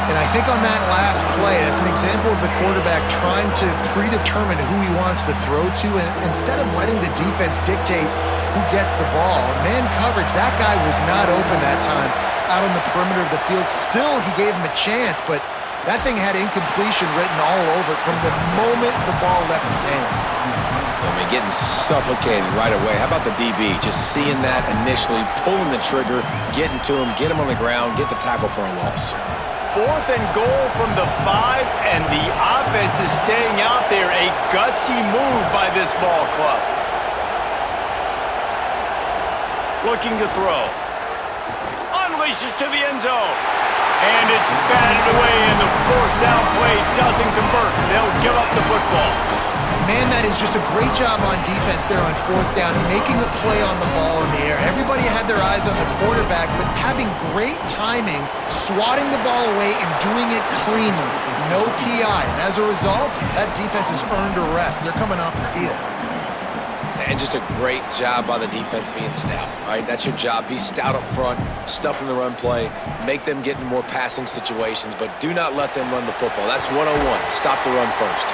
And I think on that last play, that's an example of the quarterback trying to predetermine who he wants to throw to, and instead of letting the defense dictate who gets the ball. Man coverage, that guy was not open that time out on the perimeter of the field. Still, he gave him a chance, but that thing had incompletion written all over it from the moment the ball left his hand. I mean, getting suffocated right away. How about the DB? Just seeing that initially, pulling the trigger, getting to him, get him on the ground, get the tackle for a loss. 4th and goal from the 5, and the offense is staying out there. A gutsy move by this ball club. Looking to throw. Unleashes to the end zone. And it's batted away, and the 4th down play doesn't convert. They'll give up the football. Man, that is just a great job on defense there on 4th down, making a play on the ball in the air. Everybody had their eyes on the quarterback, but having great timing, swatting the ball away and doing it cleanly. No PI. And as a result, that defense has earned a rest. They're coming off the field. And just a great job by the defense being stout, right? That's your job. Be stout up front, stuff in the run play, make them get in more passing situations, but do not let them run the football. That's 101. Stop the run first.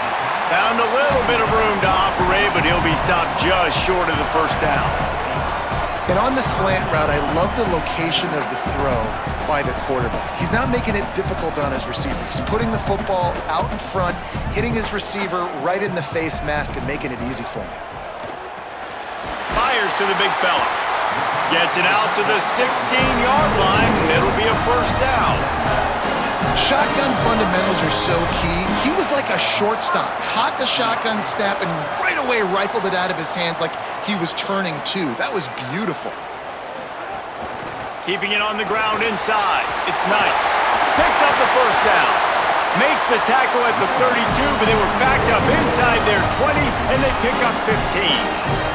Found a little bit of room to operate, but he'll be stopped just short of the 1st down. And on the slant route, I love the location of the throw by the quarterback. He's not making it difficult on his receiver. He's putting the football out in front, hitting his receiver right in the face mask and making it easy for him. Fires to the big fella. Gets it out to the 16-yard line, and it'll be a 1st down. Shotgun fundamentals are so key. He was like a shortstop. Caught the shotgun snap and right away rifled it out of his hands like he was turning two. That was beautiful. Keeping it on the ground inside. It's Knight. Picks up the 1st down. Makes the tackle at the 32, but they were backed up inside their 20, and they pick up 15.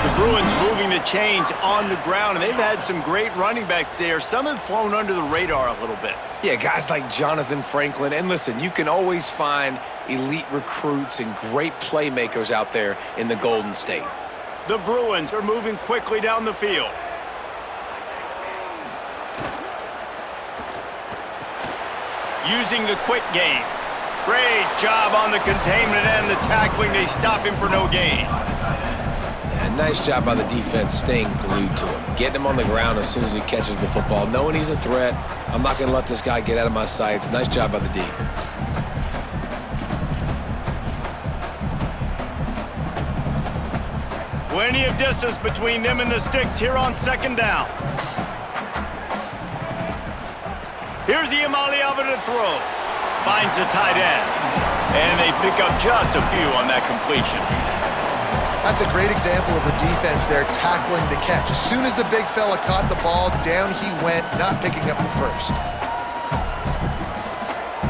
The Bruins moving the chains on the ground, and they've had some great running backs there. Some have flown under the radar a little bit. Yeah, guys like Jonathan Franklin. And listen, you can always find elite recruits and great playmakers out there in the Golden State. The Bruins are moving quickly down the field. Using the quick game. Great job on the containment and the tackling. They stop him for no gain. Nice job by the defense staying glued to him. Getting him on the ground as soon as he catches the football. Knowing he's a threat, I'm not going to let this guy get out of my sights. Nice job by the D. Plenty of distance between them and the sticks here on 2nd down. Here's Iamaleava to throw. Finds the tight end. And they pick up just a few on that completion. That's a great example of the defense there tackling the catch. As soon as the big fella caught the ball, down he went, not picking up the 1st.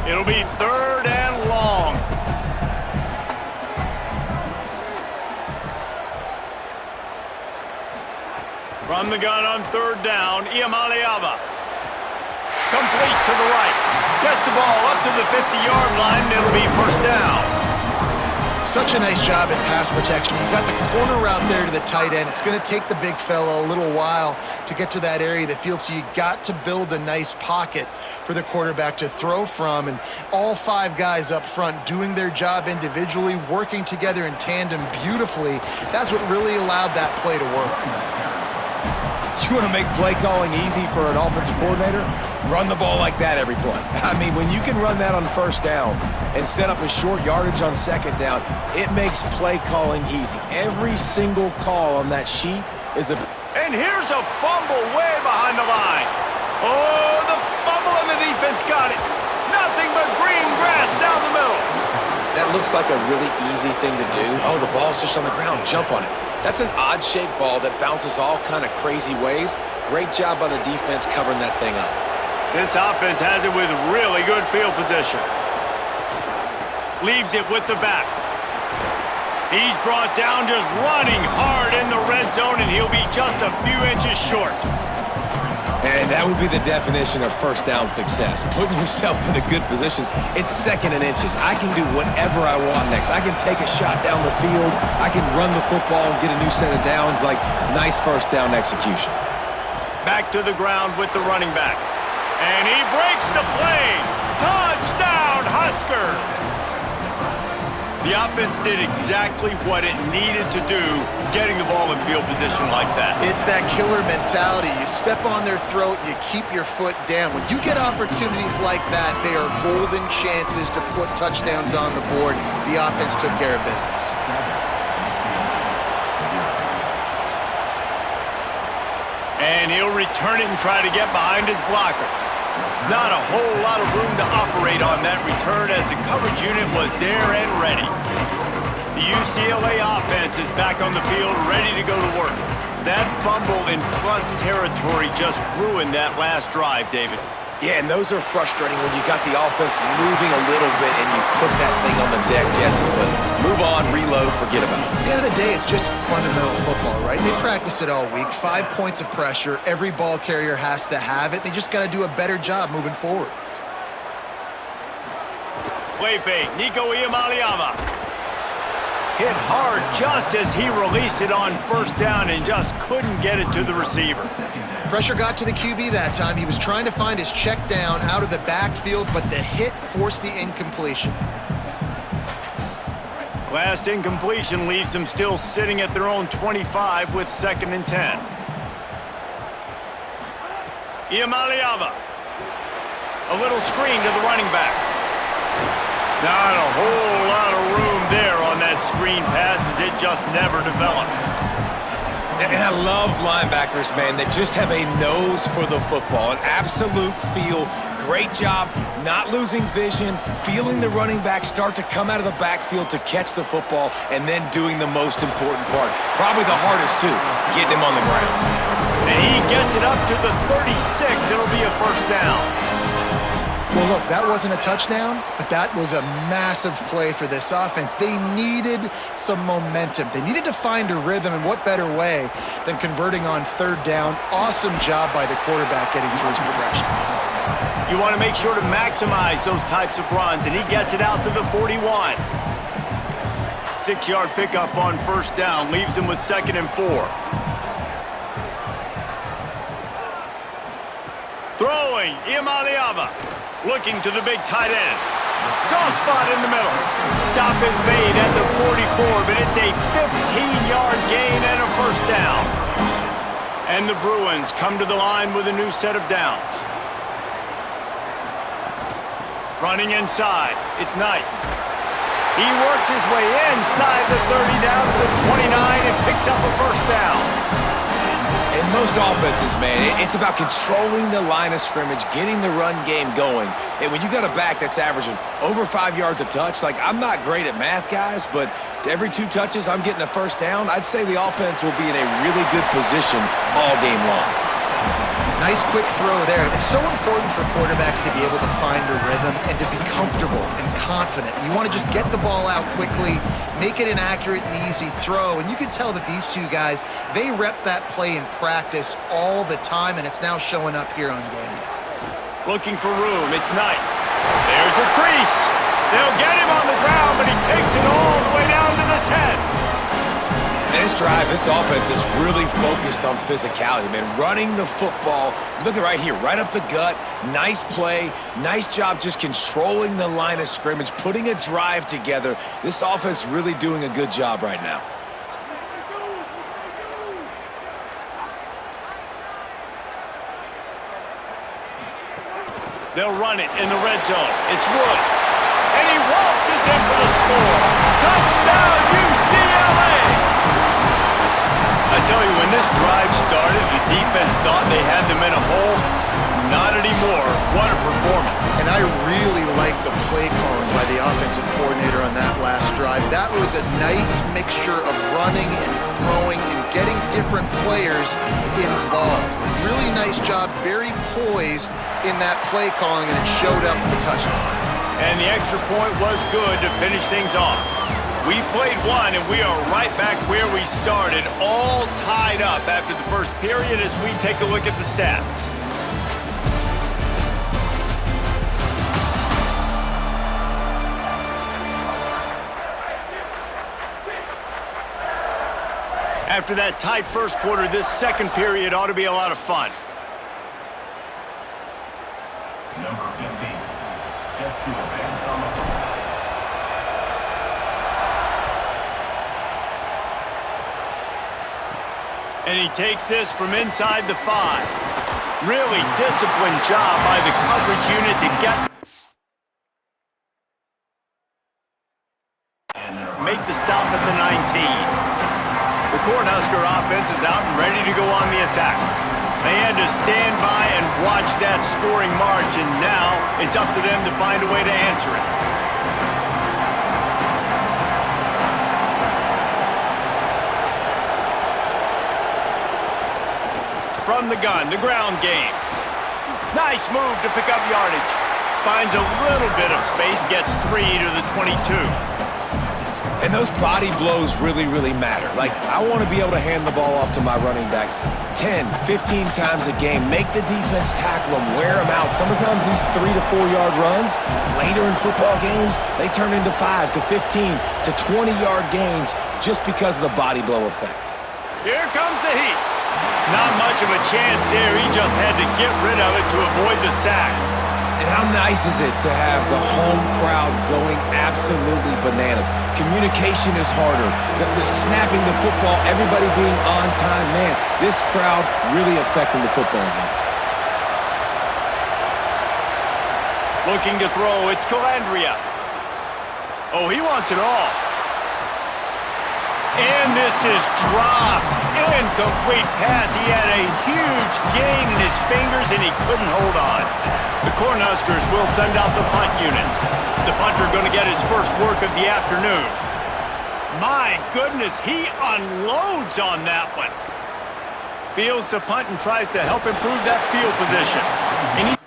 It'll be 3rd and long. From the gun on 3rd down, Iamaleava. Complete to the right. Gets the ball up to the 50-yard line, and it'll be 1st down. Such a nice job at pass protection. You've got the corner route there to the tight end. It's going to take the big fella a little while to get to that area of the field, so you got to build a nice pocket for the quarterback to throw from. And all 5 guys up front doing their job individually, working together in tandem beautifully. That's what really allowed that play to work. You want to make play calling easy for an offensive coordinator? Run the ball like that every play. I mean, when you can run that on 1st down and set up a short yardage on 2nd down, it makes play calling easy. Every single call on that sheet is a... And here's a fumble way behind the line. Oh, the fumble and the defense got it. Nothing but green grass down the middle. That looks like a really easy thing to do. Oh, the ball's just on the ground. Jump on it. That's an odd-shaped ball that bounces all kind of crazy ways. Great job by the defense covering that thing up. This offense has it with really good field position. Leaves it with the back. He's brought down just running hard in the red zone, and he'll be just a few inches short. And that would be the definition of 1st down success. Putting yourself in a good position. It's 2nd and inches. I can do whatever I want next. I can take a shot down the field. I can run the football and get a new set of downs. Like, nice 1st down execution. Back to the ground with the running back. And he breaks the play. The offense did exactly what it needed to do, getting the ball in field position like that. It's that killer mentality. You step on their throat, you keep your foot down. When you get opportunities like that, they are golden chances to put touchdowns on the board. The offense took care of business. And he'll return it and try to get behind his blockers. Not a whole lot of room to operate on that return as the coverage unit was there and ready. The UCLA offense is back on the field, ready to go to work. That fumble in plus territory just ruined that last drive, David. Yeah, and those are frustrating when you got the offense moving a little bit and you put that thing on the deck, Jesse. But move on, reload, forget about it. At the end of the day, it's just fundamental football, right? They practice it all week. 5 points of pressure. Every ball carrier has to have it. They just got to do a better job moving forward. Play fake, Nico Iamaleava. Hit hard just as he released it on first down and just couldn't get it to the receiver. Pressure got to the QB that time. He was trying to find his check down out of the backfield, but the hit forced the incompletion. Last incompletion leaves them still sitting at their own 25 with 2nd and 10. Iamaleava. A little screen to the running back. Not a whole lot of room there on that screen pass as it just never developed. And I love linebackers, man, that just have a nose for the football, an absolute feel. Great job not losing vision, feeling the running back start to come out of the backfield to catch the football, and then doing the most important part. Probably the hardest, too, getting him on the ground. And he gets it up to the 36. It'll be a first down. Well, look, that wasn't a touchdown, but that was a massive play for this offense. They needed some momentum. They needed to find a rhythm, and what better way than converting on 3rd down. Awesome job by the quarterback getting through his progression. You want to make sure to maximize those types of runs, and he gets it out to the 41. 6-yard pickup on first down, leaves him with 2nd and 4. Throwing, Iamaleava. Looking to the big tight end. Soft spot in the middle. Stop is made at the 44, but it's a 15-yard gain and a first down. And the Bruins come to the line with a new set of downs. Running inside, it's Knight. He works his way inside the 30 down to the 29 and picks up a first down. In most offenses, man, it's about controlling the line of scrimmage, getting the run game going. And when you got a back that's averaging over 5 yards a touch, like, I'm not great at math, guys, but every 2 touches I'm getting a first down, I'd say the offense will be in a really good position all game long. Nice quick throw there. It's so important for quarterbacks to be able to find a rhythm and to be comfortable and confident. You want to just get the ball out quickly, make it an accurate and easy throw. And you can tell that these two guys, they rep that play in practice all the time, and it's now showing up here on game day. Looking for room, it's Knight. There's a crease. They'll get him on the ground, but he takes it all the way down to the 10. This drive, this offense is really focused on physicality, man. Running the football, look at right here, right up the gut. Nice play, nice job just controlling the line of scrimmage, putting a drive together. This offense really doing a good job right now. They'll run it in the red zone. It's Woods. And he waltzes in for the score. Touchdown, UCLA! I tell you, when this drive started, the defense thought they had them in a hole. Not anymore. What a performance. And I really like the play calling by the offensive coordinator on that last drive. That was a nice mixture of running and throwing and getting different players involved. Really nice job, very poised in that play calling, and it showed up with a touchdown. And the extra point was good to finish things off. We've played one, and we are right back where we started, all tied up after the first period as we take a look at the stats. After that tight first quarter, this second period ought to be a lot of fun. Number 15, set to advance on the field. And he takes this from inside the 5. Really disciplined job by the coverage unit to make the stop at the 19. The Cornhusker offense is out and ready to go on the attack. They had to stand by and watch that scoring march, and now it's up to them to find a way to answer it. From the gun, the ground game. Nice move to pick up yardage. Finds a little bit of space, gets 3 to the 22. And those body blows really, really matter. Like, I want to be able to hand the ball off to my running back 10, 15 times a game. Make the defense tackle them, wear them out. Sometimes these 3 to 4 yard runs, later in football games, they turn into 5 to 15 to 20 yard gains just because of the body blow effect. Here comes the heat. Not much of a chance there. He just had to get rid of it to avoid the sack. And how nice is it to have the home crowd going absolutely bananas? Communication is harder. The snapping the football, everybody being on time. Man, this crowd really affecting the football game. Looking to throw, it's Calandria. Oh, he wants it all. And this is dropped. Incomplete pass. He had a huge gain in his fingers and he couldn't hold on. The Cornhuskers will send out the punt unit. The punter going to get his first work of the afternoon. My goodness, he unloads on that one. Fields to punt and tries to help improve that field position. And he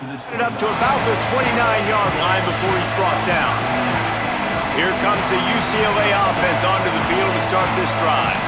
it up to about the 29-yard line before he's brought down. Here comes the UCLA offense onto the field to start this drive.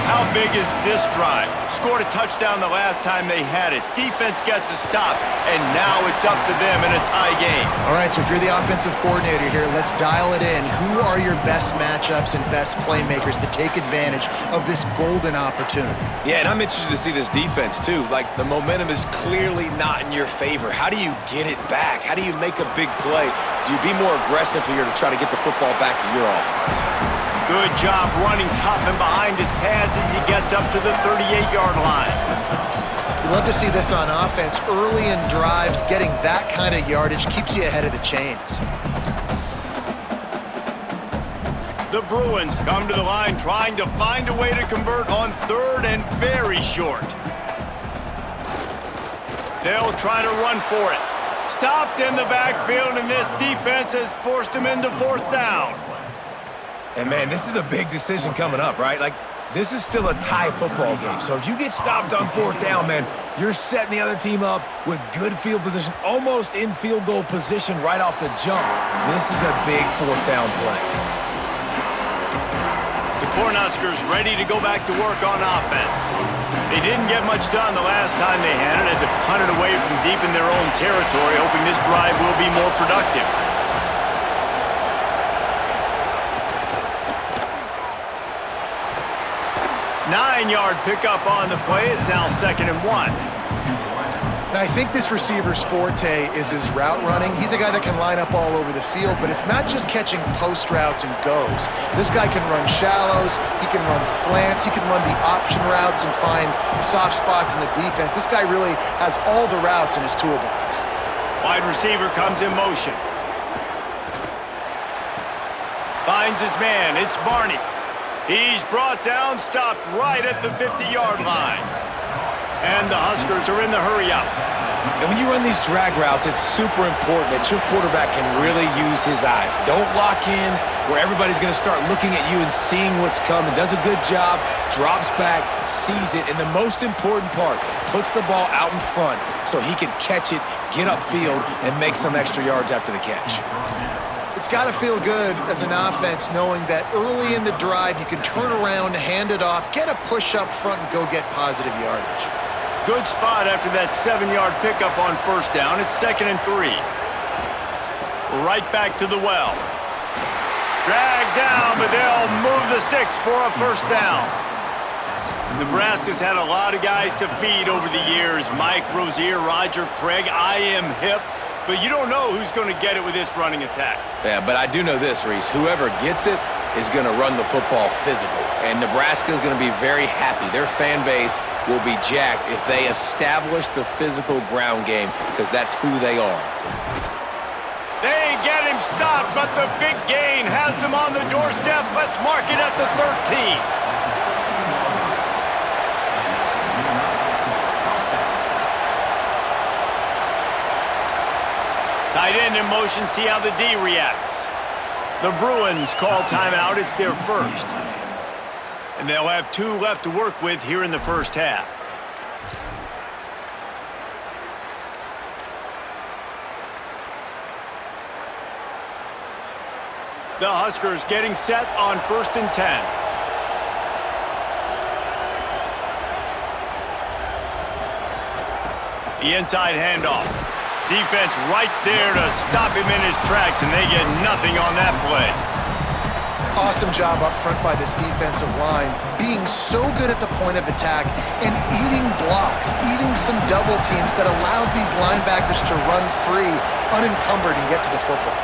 How big is this drive? Scored a touchdown the last time they had it. Defense gets a stop, and now it's up to them in a tie game. All right, so if you're the offensive coordinator here, let's dial it in. Who are your best matchups and best playmakers to take advantage of this golden opportunity? Yeah, and I'm interested to see this defense, too. Like, the momentum is clearly not in your favor. How do you get it back? How do you make a big play? Do you be more aggressive here to try to get the football back to your offense? Good job running tough and behind his pads as he gets up to the 38-yard line. You love to see this on offense. Early in drives, getting that kind of yardage keeps you ahead of the chains. The Bruins come to the line trying to find a way to convert on 3rd and very short. They'll try to run for it. Stopped in the backfield, and this defense has forced him into 4th down. And, man, this is a big decision coming up, right? Like, this is still a tie football game. So if you get stopped on 4th down, man, you're setting the other team up with good field position, almost in field goal position right off the jump. This is a big 4th down play. The Cornhuskers ready to go back to work on offense. They didn't get much done the last time they had it. Had to punt it away from deep in their own territory, hoping this drive will be more productive. Nine-yard pickup on the play. It's now 2nd and 1. Now, I think this receiver's forte is his route running. He's a guy that can line up all over the field, but it's not just catching post routes and goes. This guy can run shallows, he can run slants, he can run the option routes and find soft spots in the defense. This guy really has all the routes in his toolbox. Wide receiver comes in motion. Finds his man. It's Barney. He's brought down, stopped right at the 50-yard line. And the Huskers are in the hurry-up. And when you run these drag routes, it's super important that your quarterback can really use his eyes. Don't lock in where everybody's going to start looking at you and seeing what's coming. Does a good job, drops back, sees it, and the most important part, puts the ball out in front so he can catch it, get upfield, and make some extra yards after the catch. It's got to feel good as an offense knowing that early in the drive you can turn around, hand it off, get a push up front, and go get positive yardage. Good spot after that 7-yard pickup on 1st down. It's 2nd and 3. Right back to the well. Dragged down, but they'll move the sticks for a 1st down. Nebraska's had a lot of guys to feed over the years. Mike Rozier, Roger Craig, I am hip. but you don't know who's going to get it with this running attack. Yeah, but I do know this, Reese. Whoever gets it is going to run the football physical. And Nebraska is going to be very happy. Their fan base will be jacked if they establish the physical ground game, because that's who they are. They get him stopped, but the big gain has them on the doorstep. Let's mark it at the 13. Tight end in motion, see how the D reacts. The Bruins call timeout. It's their first. And they'll have 2 left to work with here in the first half. The Huskers getting set on 1st and 10. The inside handoff. Defense right there to stop him in his tracks, and they get nothing on that play. Awesome job up front by this defensive line, being so good at the point of attack and eating blocks, eating some double teams that allows these linebackers to run free, unencumbered, and get to the football.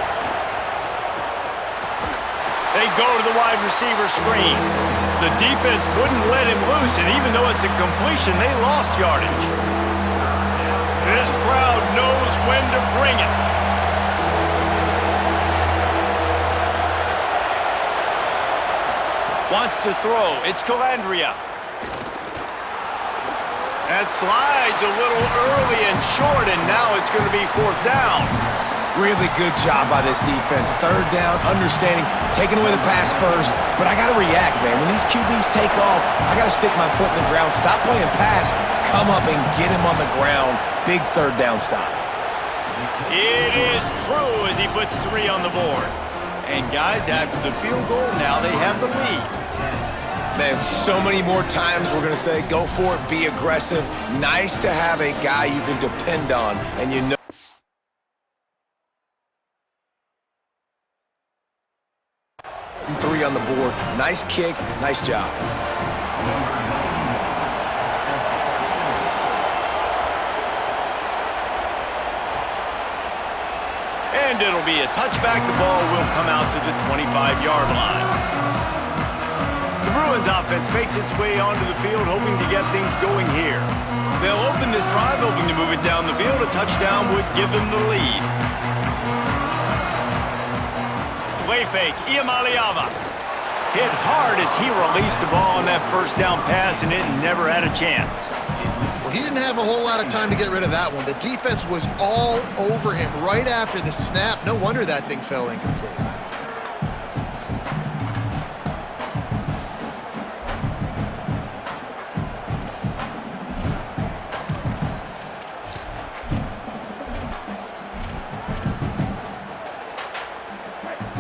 They go to the wide receiver screen. The defense wouldn't let him loose, and even though it's a completion, they lost yardage. This crowd knows when to bring it. Wants to throw. It's Calandria. That slides a little early and short, and now it's going to be 4th down. Really good job by this defense. 3rd down, understanding, taking away the pass first. But I got to react, man. When these QBs take off, I got to stick my foot in the ground. Stop playing pass. Come up and get him on the ground. Big 3rd down stop. It is true as he puts 3 on the board. And guys, after the field goal, now they have the lead. Man, so many more times we're going to say, go for it, be aggressive. Nice to have a guy you can depend on, and you know. 3 on the board. Nice kick, nice job. And it'll be a touchback. The ball will come out to the 25-yard line. The Bruins offense makes its way onto the field, hoping to get things going here. They'll open this drive, hoping to move it down the field. A touchdown would give them the lead. Play fake, Iamaleava. Hit hard as he released the ball on that 1st down pass, and it never had a chance. Well, he didn't have a whole lot of time to get rid of that one. The defense was all over him right after the snap. No wonder that thing fell incomplete.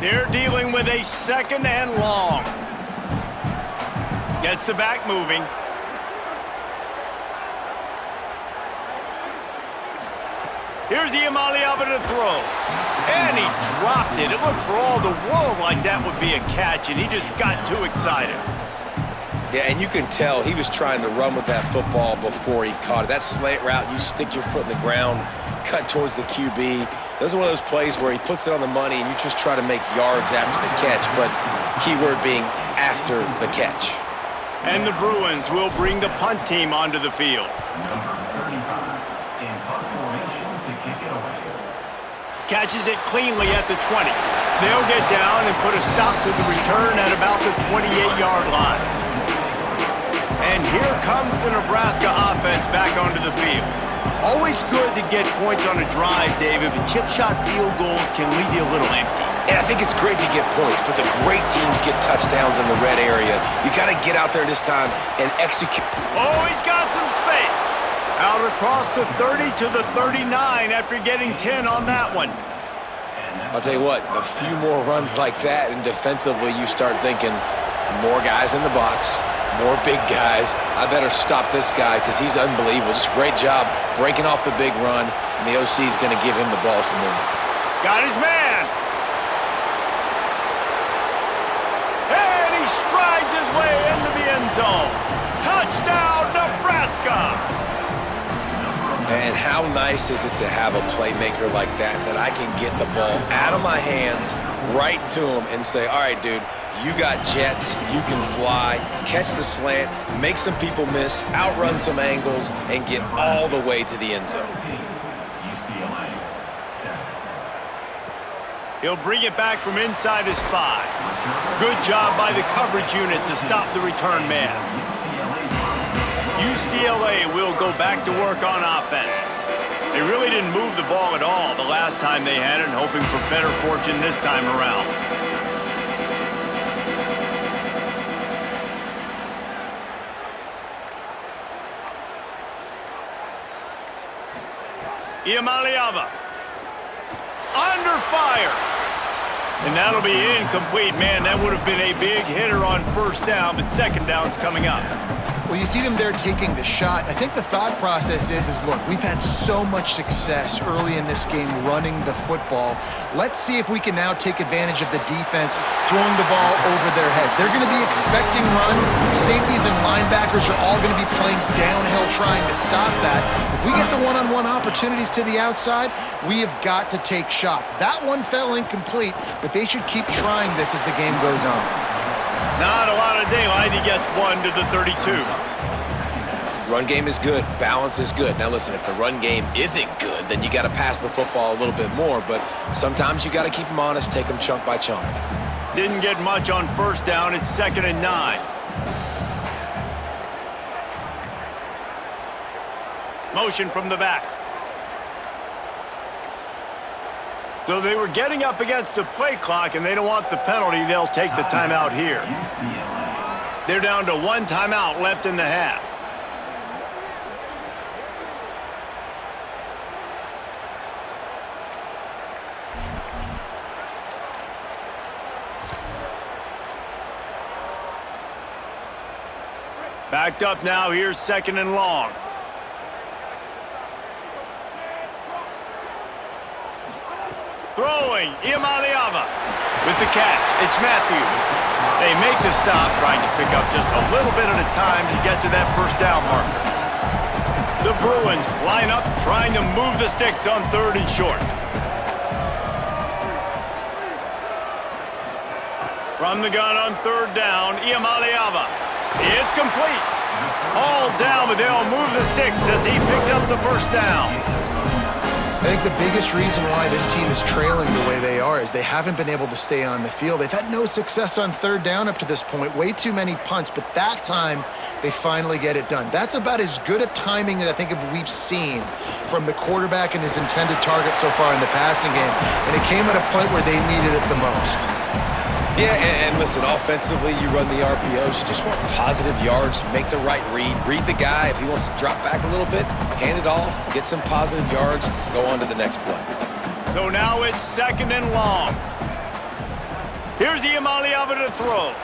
They're dealing with a 2nd and long. Gets the back moving. Here's Iamaleava to throw. And he dropped it. It looked for all the world like that would be a catch, and he just got too excited. Yeah, and you can tell he was trying to run with that football before he caught it. That slant route, you stick your foot in the ground, cut towards the QB. Those are one of those plays where he puts it on the money and you just try to make yards after the catch, but keyword being after the catch. And the Bruins will bring the punt team onto the field. Catches it cleanly at the 20. They'll get down and put a stop to the return at about the 28-yard line. And here comes the Nebraska offense back onto the field. Always good to get points on a drive, David, but chip shot field goals can leave you a little empty. And I think it's great to get points, but the great teams get touchdowns in the red area. You got to get out there this time and execute. Oh, he's got some space. Out across the 30 to the 39 after getting 10 on that one. I'll tell you what, a few more runs like that, and defensively you start thinking more guys in the box, more big guys. I better stop this guy because he's unbelievable. Just great job breaking off the big run, and the OC is going to give him the ball some more. Got his man. And he strides his way into the end zone. Touchdown, Nebraska. And how nice is it to have a playmaker like that I can get the ball out of my hands right to him and say, all right, dude, you got jets, you can fly, catch the slant, make some people miss, outrun some angles, and get all the way to the end zone. He'll bring it back from inside his 5. Good job by the coverage unit to stop the return man. UCLA will go back to work on offense. They really didn't move the ball at all the last time they had it, and hoping for better fortune this time around. Iamaleava. Under fire. And that'll be incomplete. Man, that would have been a big hitter on first down, but second down's coming up. Well, you see them there taking the shot. I think the thought process is look, we've had so much success early in this game running the football. Let's see if we can now take advantage of the defense throwing the ball over their head. They're going to be expecting run. Safeties and linebackers are all going to be playing downhill trying to stop that. If we get the one-on-one opportunities to the outside, we have got to take shots. That one fell incomplete, but they should keep trying this as the game goes on. Not a lot of daylight. He gets 1 to the 32. Run game is good. Balance is good. Now listen, if the run game isn't good, then you got to pass the football a little bit more. But sometimes you got to keep them honest, take them chunk by chunk. Didn't get much on first down. It's 2nd and 9. Motion from the back. So they were getting up against the play clock, and they don't want the penalty. They'll take the timeout here. They're down to 1 timeout left in the half. Backed up now. Here's 2nd and long. Throwing, Iamaleava with the catch. It's Matthews. They make the stop, trying to pick up just a little bit at a time to get to that first down marker. The Bruins line up, trying to move the sticks on 3rd and short. From the gun on 3rd down, Iamaleava. It's complete. All down, but they'll move the sticks as he picks up the first down. I think the biggest reason why this team is trailing the way they are is they haven't been able to stay on the field. They've had no success on 3rd down up to this point. Way too many punts, but that time they finally get it done. That's about as good a timing that I think we've seen from the quarterback and his intended target so far in the passing game. And it came at a point where they needed it the most. Yeah, and listen, offensively, you run the RPOs. You just want positive yards, make the right read the guy. If he wants to drop back a little bit, hand it off, get some positive yards, go on to the next play. So now it's 2nd and long. Here's Iamaleava to throw.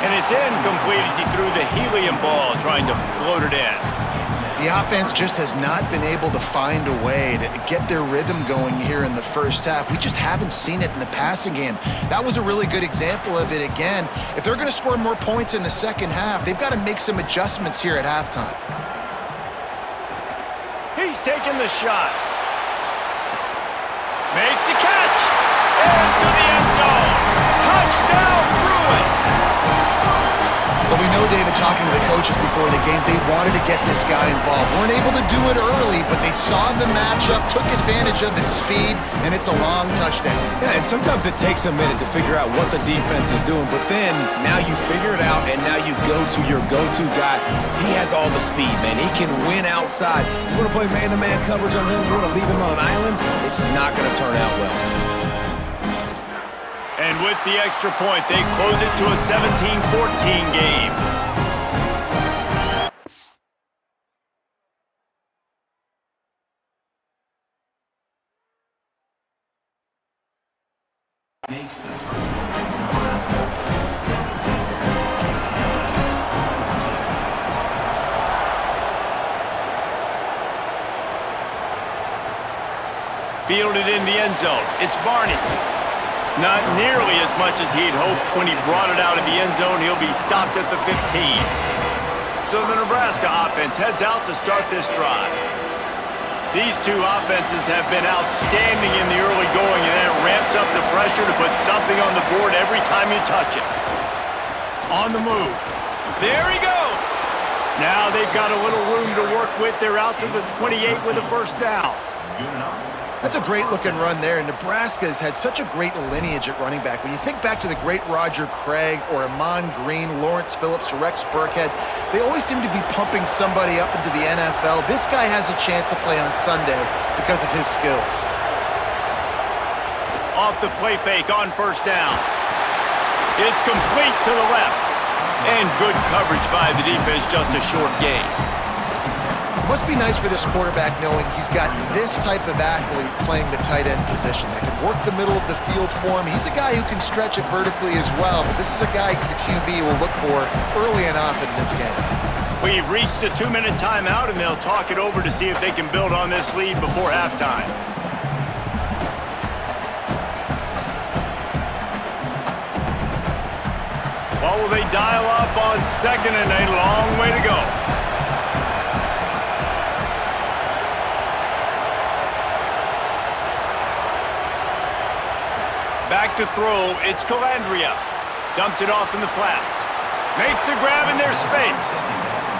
And it's incomplete as he threw the helium ball, trying to float it in. The offense just has not been able to find a way to get their rhythm going here in the first half. We just haven't seen it in the passing game. That was a really good example of it again. If they're going to score more points in the second half, they've got to make some adjustments here at halftime. He's taking the shot. Makes the catch. Into the end zone. Touchdown, Bruins. Well, we know, David, talking to the coaches before the game, they wanted to get this guy involved. Weren't able to do it early, but they saw the matchup, took advantage of his speed, and it's a long touchdown. Yeah, and sometimes it takes a minute to figure out what the defense is doing, but then now you figure it out, and now you go to your go-to guy. He has all the speed, man. He can win outside. You want to play man-to-man coverage on him? You want to leave him on an island? It's not going to turn out well. And with the extra point, they close it to a 17-14 game. Fielded in the end zone. It's Barney. Not nearly as much as he'd hoped when he brought it out of the end zone. He'll be stopped at the 15. So the Nebraska offense heads out to start this drive. These two offenses have been outstanding in the early going, and that ramps up the pressure to put something on the board every time you touch it. On the move. There he goes! Now they've got a little room to work with. They're out to the 28 with a first down. That's a great-looking run there. Nebraska has had such a great lineage at running back. When you think back to the great Roger Craig or Amon Green, Lawrence Phillips, Rex Burkhead, they always seem to be pumping somebody up into the NFL. This guy has a chance to play on Sunday because of his skills. Off the play fake on first down. It's complete to the left. And good coverage by the defense, just a short gain. Must be nice for this quarterback knowing he's got this type of athlete playing the tight end position that can work the middle of the field for him. He's a guy who can stretch it vertically as well, but this is a guy the QB will look for early and often in this game. We've reached a 2-minute timeout, and they'll talk it over to see if they can build on this lead before halftime. What will they dial up on second and a long way to go? Back to throw, it's Calandria. Dumps it off in the flats. Makes the grab in their space.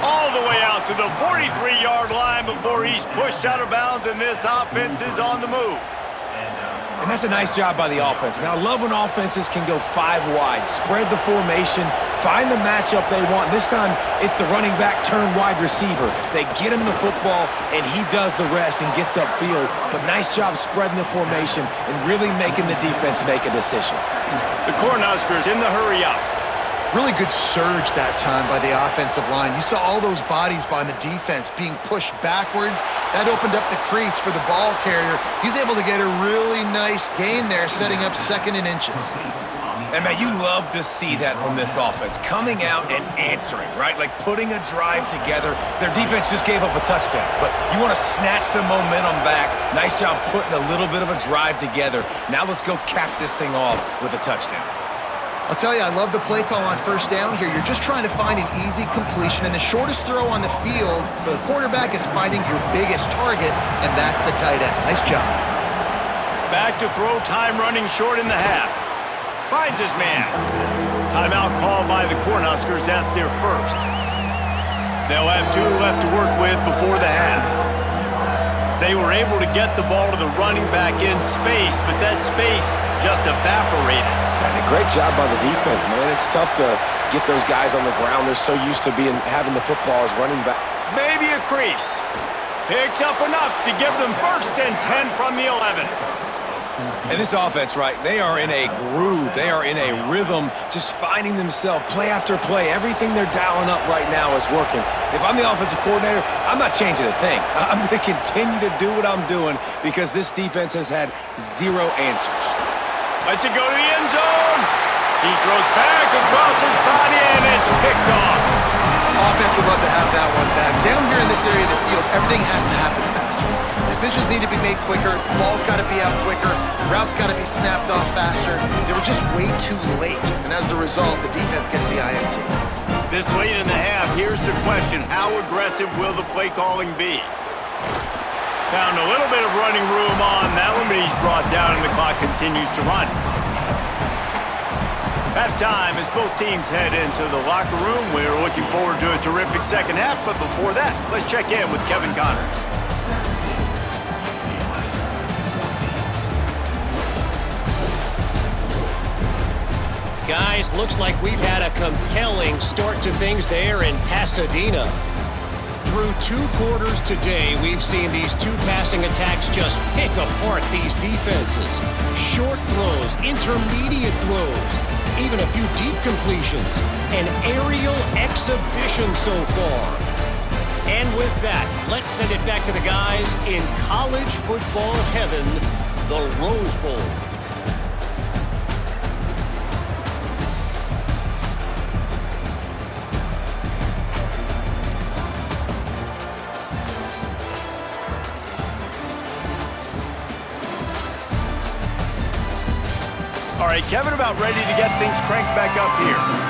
All the way out to the 43-yard line before he's pushed out of bounds, and this offense is on the move. And that's a nice job by the offense. Man, I love when offenses can go 5 wide, spread the formation, find the matchup they want. This time, it's the running back turned wide receiver. They get him the football, and he does the rest and gets upfield. But nice job spreading the formation and really making the defense make a decision. The Cornhuskers in the hurry up. Really good surge that time by the offensive line. You saw all those bodies by the defense being pushed backwards. That opened up the crease for the ball carrier. He's able to get a really nice gain there, setting up second and inches. And, man, you love to see that from this offense, coming out and answering, right? Like putting a drive together. Their defense just gave up a touchdown, but you want to snatch the momentum back. Nice job putting a little bit of a drive together. Now let's go cap this thing off with a touchdown. I'll tell you, I love the play call on first down here. You're just trying to find an easy completion, and the shortest throw on the field for the quarterback is finding your biggest target, and that's the tight end. Nice job. Back to throw, time running short in the half. Finds his man. Timeout called by the Cornhuskers. That's their first. They'll have 2 left to work with before the half. They were able to get the ball to the running back in space, but that space just evaporated. And a great job by the defense, man. It's tough to get those guys on the ground. They're so used to having the football as running back. Maybe a crease. Picks up enough to give them first and 10 from the 11. And this offense, right, they are in a groove. They are in a rhythm, just finding themselves play after play. Everything they're dialing up right now is working. If I'm the offensive coordinator, I'm not changing a thing. I'm going to continue to do what I'm doing because this defense has had 0 answers. Lets it go to the end zone. He throws back across his body, and it's picked off. Offense would love to have that one back. Down here in this area of the field, everything has to happen faster. Decisions need to be made quicker. The ball's got to be out quicker. Routes got to be snapped off faster. They were just way too late, and as the result, the defense gets the INT. This late in the half, here's the question. How aggressive will the play calling be? Found a little bit of running room on that one, but he's brought down and the clock continues to run. Halftime as both teams head into the locker room. We're looking forward to a terrific second half, but before that, let's check in with Kevin Connors. Guys, looks like we've had a compelling start to things there in Pasadena. Through 2 quarters today, we've seen these 2 passing attacks just pick apart these defenses. Short throws, intermediate throws, even a few deep completions. An aerial exhibition so far. And with that, let's send it back to the guys in college football heaven, the Rose Bowl. All right, Kevin, about ready to get things cranked back up here.